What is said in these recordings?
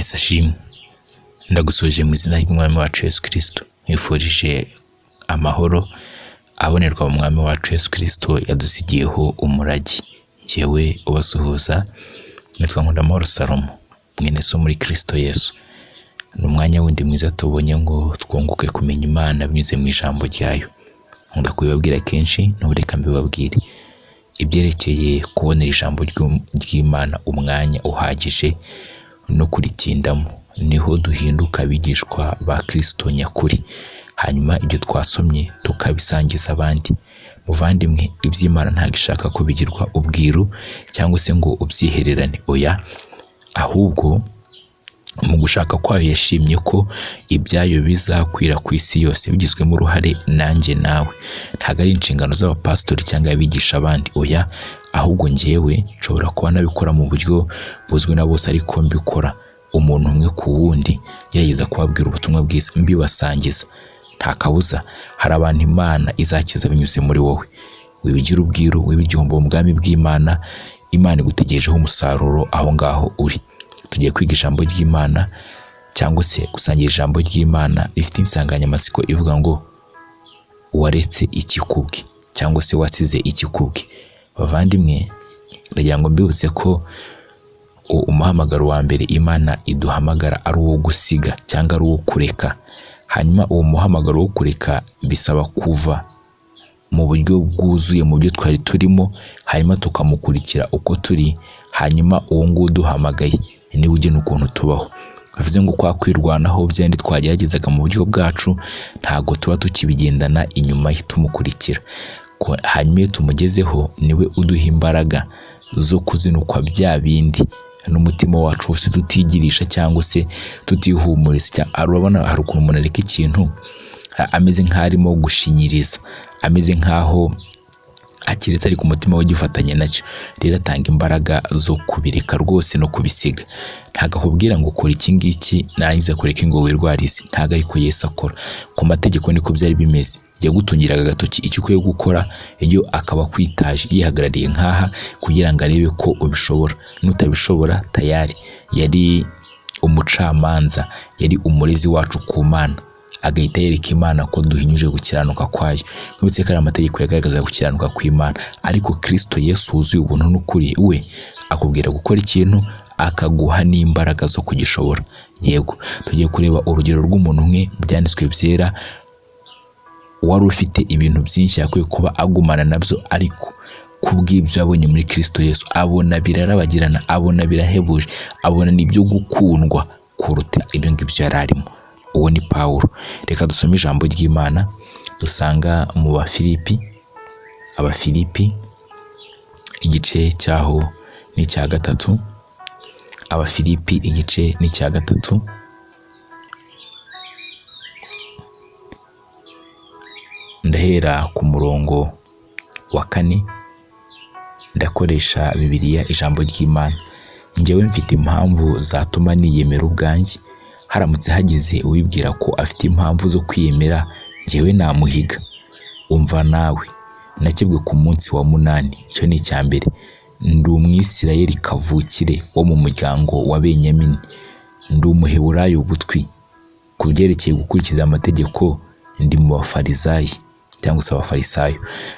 Yesu ashimwe. Ndagusoje mu izina ry'Umwami wacu Yesu Kristo. Nkwifurije amahoro abonerwa mu Mwami wacu Yesu Kristo yadusigiyeho umurage. Njyewe ubasuhuza nitwa Nkundamahoro Salomo, mwene so muri Kristo Yesu. Ni umwanya wundi mwiza tubonye ngo twunguke kumenya Imana binyuze mu ijambo ryayo. Nkunda kubibabwira kenshi, n'ubureka mbibabwire. Ibyerekeye kubonera ijambo ry'Imana umwanya uhagije no kuritindamo, niho duhinduka abigishwa ba Kristo nyakuri. Hanyuma ibyo twasomye tukabisangiza abandi. Muvandimwe, iby'Imana ntabwo ishaka ko bigirwa ubwiru cyangwa se ngo ubyihererane, oya, ahubwo mu gushaka kwayo yashimye ko ibyayo bizakwira ku isi yose bigizwemo uruhare nanjye nawe. Ntabwo ari inshingano z'abapasitori cyangwa abigisha abandi, oya, ahubwo njyewe nshobora kuba nabikora mu buryo buzwi na bose, ariko mbikora umuntu umwe ku wundi, yageza kubabwira ubutumwa bwiza mbibasangiza. Nta kabuza hari abantu Imana izakiza binyuze muri wowe. Wibigira ubwiru, wibigihombo mu bwami bw'Imana. Imana igutegerejeho umusaruro aho ngaho uri. Tugiye kwiga ijambo ry'Imana cyangwa se gusangira ijambo ry'Imana rifite insanganyamatsiko ivuga ngo waretse ikikubwe cyangwa se wasize ikikubwe. Bavandimwe, ndagira ngo mbibutse ko umuhamagaro wa mbere Imana iduhamagara ari uwo gusiga cyangwa ari uwo kureka. Hanyuma uwo muhamagaro wo kureka bisaba kuva mu buryo bwuzuye mu byo twari turimo, hanyuma tukamukurikira uko turi. Hanyuma uwo nguwo duhamagaye niwe ugena ukuntu tubaho. Bivuze ngo kwa kwirwanaho byandi twageragezaga mu buryo bwacu, ntago tuba tukibigendana inyuma tumukurikira. Hanyuma iyo tumugezeho niwe uduha imbaraga zo kuzinukwa bya bindi n'umutima wacu wose tutigirisha cyangwa se tutihumuriza. Urabona hari ukuntu umuntu areka ikintu ameze nk'arimo gushinyiriza, ameze nk'aho akiretse ariko umutima we gifatanye nacyo. Rero atanga imbaraga zo kubireka rwose no kubisiga. Ntago akubwira ngo ukora iki ngiki narangiza kureka ngo wirwarize. Ntago ariko Yesu akora. Ku mategeko niko byari bimeze. Yagutungiraga agatoki icyo ukwiye gukora, iyo akaba kwitaje yihagarariye nkaha kugira ngo arebe ko ubishobora. Nutabishobora tayari yari umucamanza, yari umurezi wacu ku Mana, agahita yereka Imana ko duhinyuje gukiranuka kwayo. Nk'ubitse ko ari amategeko yagaragaza gukiranuka kw'Imana, ariko Kristo Yesu wuzuye ubuntu n'ukuri, we akubwira gukora ikintu akaguha n'imbaraga zo kugishobora. Yego, tugiye kureba urugero rw'umuntu umwe mu byanditswe byera wari ufite ibintu byinshi yakwiye kuba agumana nabyo, ariko kubw'ibyo yabonye muri Kristo Yesu abona birarabagirana, abona birahebuje, abona n'ibyo gukundwa kuruta ibyo ngibyo yari arimo. Uwo ni Pawulo. Reka dusome ijambo ry'Imana dusanga mu Abafilipi igice cyaho ni icya 3. Abafilipi igice ni icya 3. Ndahera ku murongo wa 4. Ndakoresha Bibiliya ijambo ry'Imana. Njyewe mfite impamvu zatuma niyemera ubwanjye. Haramutse hagize uwibwira ko afite impamvu zo kwiyemera, njyewe namuhiga. Umva nawe, nakebwe ku munsi wa 8. Icyo ni icya mbere. Ndi Umwisirayeli kavukire wo mu muryango wa Benyamini. Ndi Umuheburayo butwi. Ku byerekeye gukurikiza amategeko ndi mu Bafarisayi cyangwa se Abafarisayo.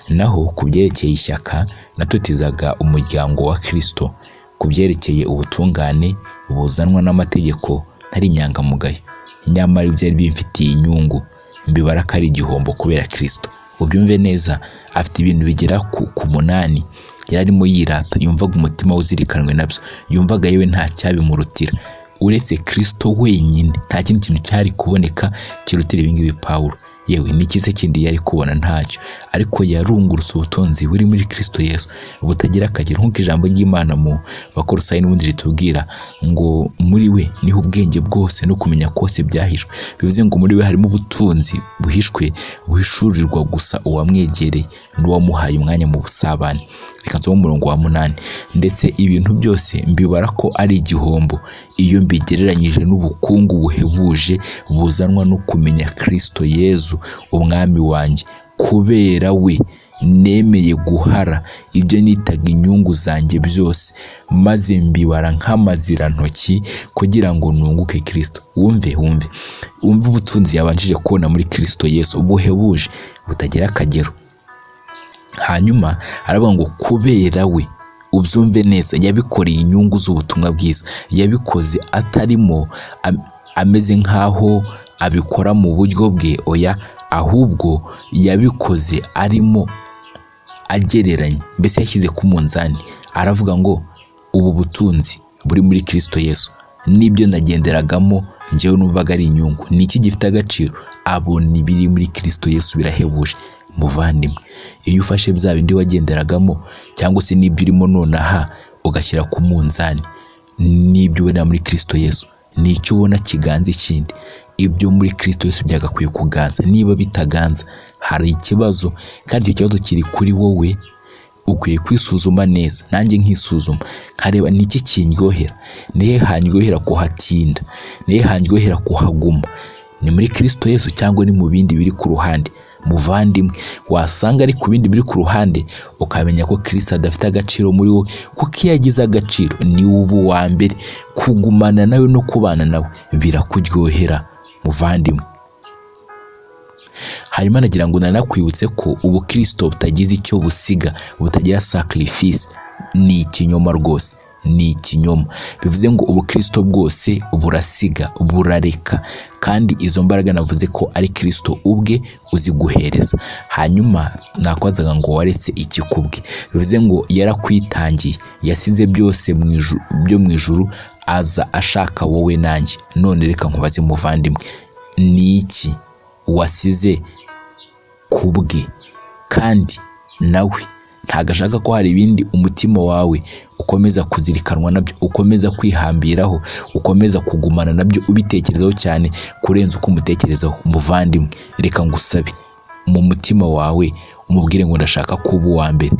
Naho ku byerekeye ishyaka natotezaga umuryango wa Kristo. Ku byerekeye ubutungane buzanwa n'amategeko ntari inyangamugayo. Nyamara byari bimfitiye inyungu, mbibara ko ari igihombo kubera Kristo. Ubyumve neza, afite ibintu bigera ku 8 yarimo yirata, yumvaga umutima uzirikanwe nabyo, yumvaga yewe nta cyabimurutira uretse Kristo wenyine. Nta kindi kintu cyari kuboneka kirutira ibingibi Pawulo. Yewe nikize kindi yari kubona ntacyo, ariko yarungurutse ubutunzi buri muri Kristo Yesu butagira akagero. Nk'uko ijambo ry'Imana mu Bakolosayi n'ubundi ritubwira ngo muri we niho ubwenge bwose no kumenya kose byahishwe. Bivuze ngo muri we harimo ubutunzi buhishwe, buhishurirwa gusa uwamwegereye n'uwamuhaye umwanya mu busabane. Reka nsome umurongo wa 8. Ndetse ibintu byose mbibara ko ari igihombo iyo mbigereranyije n'ubukungu buhebuje buzanwa no kumenya Kristo Yesu umwami wanjye. Kubera we nemeye guhara ibyo nitaga inyungu zanjye byose, maze mbibara nk'amazirantoki kugira ngo nunguke Kristo. Wumve ubutunzi yabanjije kubona muri Kristo Yesu buhebuje butagira akagero. Hanyuma aravuga ngo kubera we, ubyumve neza, yabikoreye inyungu z'ubutumwa bwiza. Yabikoze atarimo ameze nk'aho abikora mu buryo bwe, oya, ahubwo yabikoze arimo agereranya, mbese yashyize ku munzani. Aravuga ngo ubu butunzi buri muri Kristo Yesu nibyo nagenderagamo njyewe numvaga ari inyungu, ni iki gifite agaciro? Abona ibiri muri Kristo Yesu birahebuje. Muvandimwe, iyo ufashe bya bindi wagenderagamo cyangwa se n'ibyo urimo nonaha ugashyira ku munzani n'ibyo ubona muri Kristo Yesu, ni icyo ubona kiganza ikindi. Ibyo muri Kristo Yesu byagakwiye kuganza. Niba bitaganza hari ikibazo, kandi icyo kibazo kiri kuri wowe. Ukwiye kwisuzuma neza, nanjye nkisuzuma nkareba niki kindyohera. Nihe handyohera kuhatinda? Nihe handyohera kuhaguma? Ni muri Kristo Yesu cyangwa ni mu bindi biri ku ruhande? Muvandimwe, wasanga ari ku bindi biri ku ruhande, ukamenya ko Kristo adafite agaciro muri wowe, kuko iyo agize agaciro ni ubu wa mbere. Kugumana nawe no kubana nawe birakuryohera muvandimwe. Hanyuma nagira ngo nanakwibutse ko ubu Kristo butagize icyo busiga, butagira sacrifice, ni ikinyoma rwose, ni ikinyoma. Bivuze ngo ubu Kristo bwose burasiga, burareka, kandi izo mbaraga navuze ko ari Kristo ubwe uziguhereza. Hanyuma nakwazaga ngo waretse iki kubwe? Bivuze ngo yarakwitangiye, yasize byose byo mu ijuru, aza ashaka wowe nanjye. None reka nkubaze muvandimwe, ni iki wasize kubwe? Kandi nawe ntago ashaka ko hari ibindi umutima wawe ukomeza kuzirikanwa nabyo, ukomeza kwihambiraho, ukomeza kugumana nabyo, ubitekerezaho cyane kurenza uko umutekerezaho. Muvandimwe, reka ngusabe mu mutima wawe umubwire ngo ndashaka kuba uwa mbere,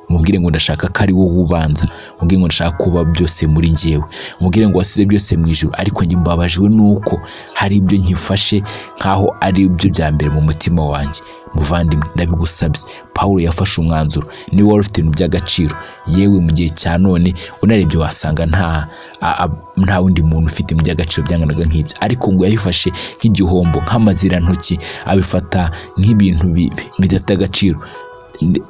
umubwire ngo ndashaka ko ari wowe ubanza, umubwire ngo ndashaka kuba byose muri njyewe, umubwire ngo wasize byose mu ijuru, ariko njye mbabajwe nuko hari ibyo nkifashe nkaho ari ibyo bya mbere mu mutima wanjye. Muvandimwe, ndabigusabye. Pawulo yafashe umwanzuro. Niba wari ufite ibintu by'agaciro, yewe mu gihe cya none unarebye wasanga nta wundi muntu ufite ibintu by'agaciro byanganaga nk'ibyo, ariko ngo yabifashe nk'igihombo, nk'amazirantoki, abifata nk'ibintu bidafite agaciro.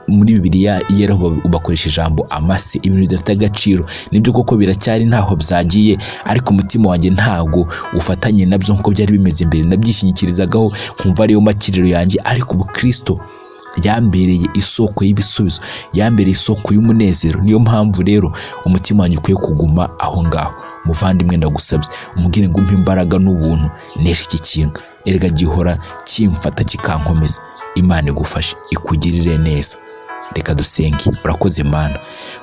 Muri Bibiliya yero bakoresha ijambo amase, ibintu bidafite agaciro. Nibyo koko biracyari ntaho byagiye, ariko umutima wanjye ntago ufatanye nabyo nkuko byari bimeze mbere. Nabyishyikirizagaho nkumva ariyo makiriro yanjye, ariko ubu Kristo yambereye isoko y'ibisubizo, yambereye isoko y'umunezero. Niyo mpamvu rero umutima wanjye ukwiye kuguma aho ngaho. Muvandimwe, ndagusabye umubwire ngo umpe imbaraga n'ubuntu nesha iki kintu, erega gihora kimfata kikankomeza. Imana igufashe, ikugirire neza. Reka dusenge. Urakoze Mana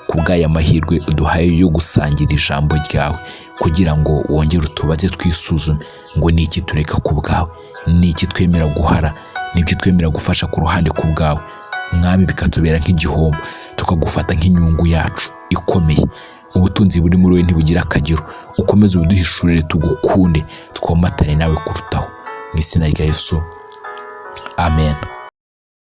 kubw'aya mahirwe uduhaye yo gusangira ijambo ryawe, kugira ngo wongere utubaze twisuzume ngo ni iki tureka ku bwawe, ni iki twemera guhara, n'ibyo twemera gufasha ku ruhande ku bwawe. Mwami, bikatubera nk'igihombo, tukagufata nk'inyungu yacu ikomeye. Ubutunzi buri muri wowe ntibugira akagero. Ukomeze ubuduhishurire, tugukunde, twomatane nawe kurutaho. Mu izina rya Yesu, amen.